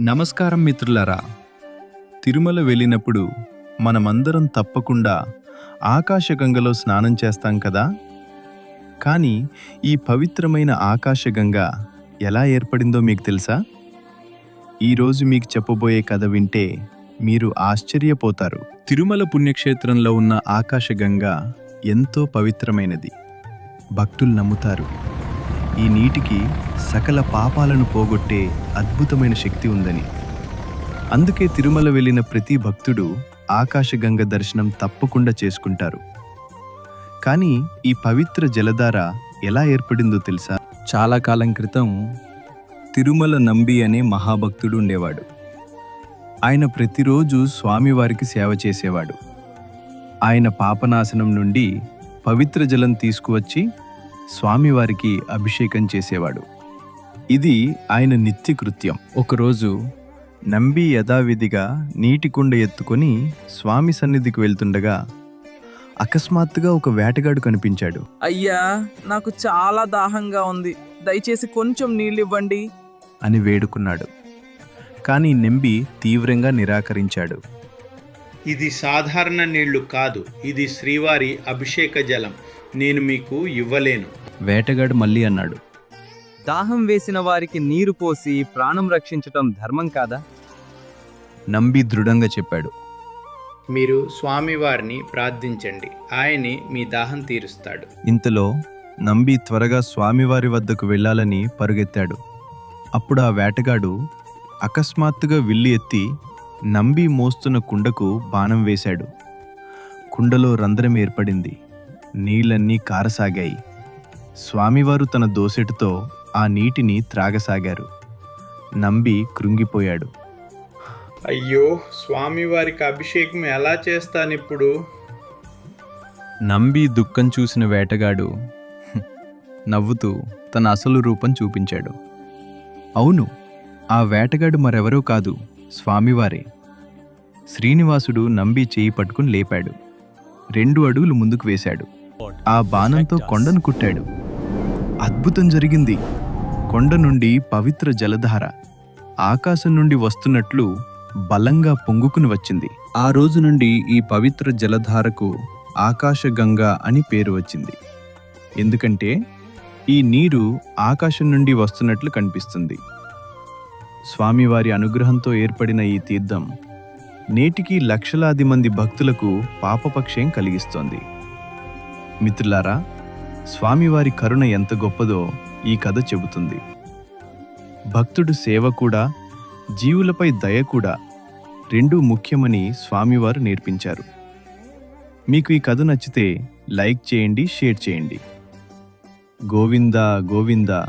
నమస్కారం మిత్రులారా. తిరుమల వెళ్ళినప్పుడు మనమందరం తప్పకుండా ఆకాశగంగలో స్నానం చేస్తాం కదా. కానీ ఈ పవిత్రమైన ఆకాశగంగ ఎలా ఏర్పడిందో మీకు తెలుసా? ఈరోజు మీకు చెప్పబోయే కథ వింటే మీరు ఆశ్చర్యపోతారు. తిరుమల పుణ్యక్షేత్రంలో ఉన్న ఆకాశగంగ ఎంతో పవిత్రమైనది. భక్తులు నమ్ముతారు ఈ నీటికి సకల పాపాలను పోగొట్టే అద్భుతమైన శక్తి ఉందని. అందుకే తిరుమల వెళ్ళిన ప్రతి భక్తుడు ఆకాశగంగ దర్శనం తప్పకుండా చేసుకుంటారు. కానీ ఈ పవిత్ర జలధార ఎలా ఏర్పడిందో తెలుసా? చాలా కాలం క్రితం తిరుమల నంబి అనే మహాభక్తుడు ఉండేవాడు. ఆయన ప్రతిరోజు స్వామివారికి సేవ చేసేవాడు. ఆయన పాపనాశనం నుండి పవిత్ర జలం తీసుకువచ్చి స్వామివారికి అభిషేకం చేసేవాడు. ఇది ఆయన నిత్య కృత్యం. ఒకరోజు నంబి యథావిధిగా నీటి కుండ ఎత్తుకొని స్వామి సన్నిధికి వెళ్తుండగా అకస్మాత్తుగా ఒక వేటగాడు కనిపించాడు. అయ్యా, నాకు చాలా దాహంగా ఉంది, దయచేసి కొంచెం నీళ్ళివ్వండి అని వేడుకున్నాడు. కానీ నంబి తీవ్రంగా నిరాకరించాడు. ఇది సాధారణ నీళ్లు కాదు, ఇది శ్రీవారి అభిషేక జలం, నేను మీకు ఇవ్వలేను. వేటగాడు మళ్ళీ అన్నాడు, దాహం వేసిన వారికి నీరు పోసి ప్రాణం రక్షించటం ధర్మం కాదా? నంబి దృఢంగా చెప్పాడు, మీరు స్వామివారిని ప్రార్థించండి, ఆయనే మీ దాహం తీరుస్తాడు. ఇంతలో నంబి త్వరగా స్వామివారి వద్దకు వెళ్ళాలని పరుగెత్తాడు. అప్పుడు ఆ వేటగాడు అకస్మాత్తుగా విల్లు ఎత్తి నంబి మోస్తున్న కుండకు బాణం వేశాడు. కుండలో రంధ్రం ఏర్పడింది. నీళ్ళన్నీ కారసాగాయి. స్వామివారు తన దోసెటుతో ఆ నీటిని త్రాగసాగారు. నంబి కృంగిపోయాడు. అయ్యో, స్వామివారికి అభిషేకం ఎలా చేస్తానిప్పుడు? నంబి దుఃఖం చూసిన వేటగాడు నవ్వుతూ తన అసలు రూపం చూపించాడు. అవును, ఆ వేటగాడు మరెవరో కాదు, స్వామివారే. శ్రీనివాసుడు నంబి చేయి పట్టుకుని లేపాడు. 2 అడుగులు ముందుకు వేశాడు. ఆ బాణంతో కొండను కుట్టాడు. అద్భుతం జరిగింది. కొండ నుండి పవిత్ర జలధార ఆకాశం నుండి వస్తున్నట్లు బలంగా పొంగుకుని వచ్చింది. ఆ రోజు నుండి ఈ పవిత్ర జలధారకు ఆకాశగంగ అని పేరు వచ్చింది. ఎందుకంటే ఈ నీరు ఆకాశం నుండి వస్తున్నట్లు కనిపిస్తుంది. స్వామివారి అనుగ్రహంతో ఏర్పడిన ఈ తీర్థం నేటికి లక్షలాది మంది భక్తులకు పాపపక్షయం కలిగిస్తోంది. మిత్రులారా, స్వామివారి కరుణ ఎంత గొప్పదో ఈ కథ చెబుతుంది. భక్తుడు సేవ కూడా, జీవులపై దయ కూడా రెండూ ముఖ్యమని స్వామివారు నేర్పించారు. మీకు ఈ కథ నచ్చితే లైక్ చేయండి, షేర్ చేయండి. గోవిందా గోవిందా.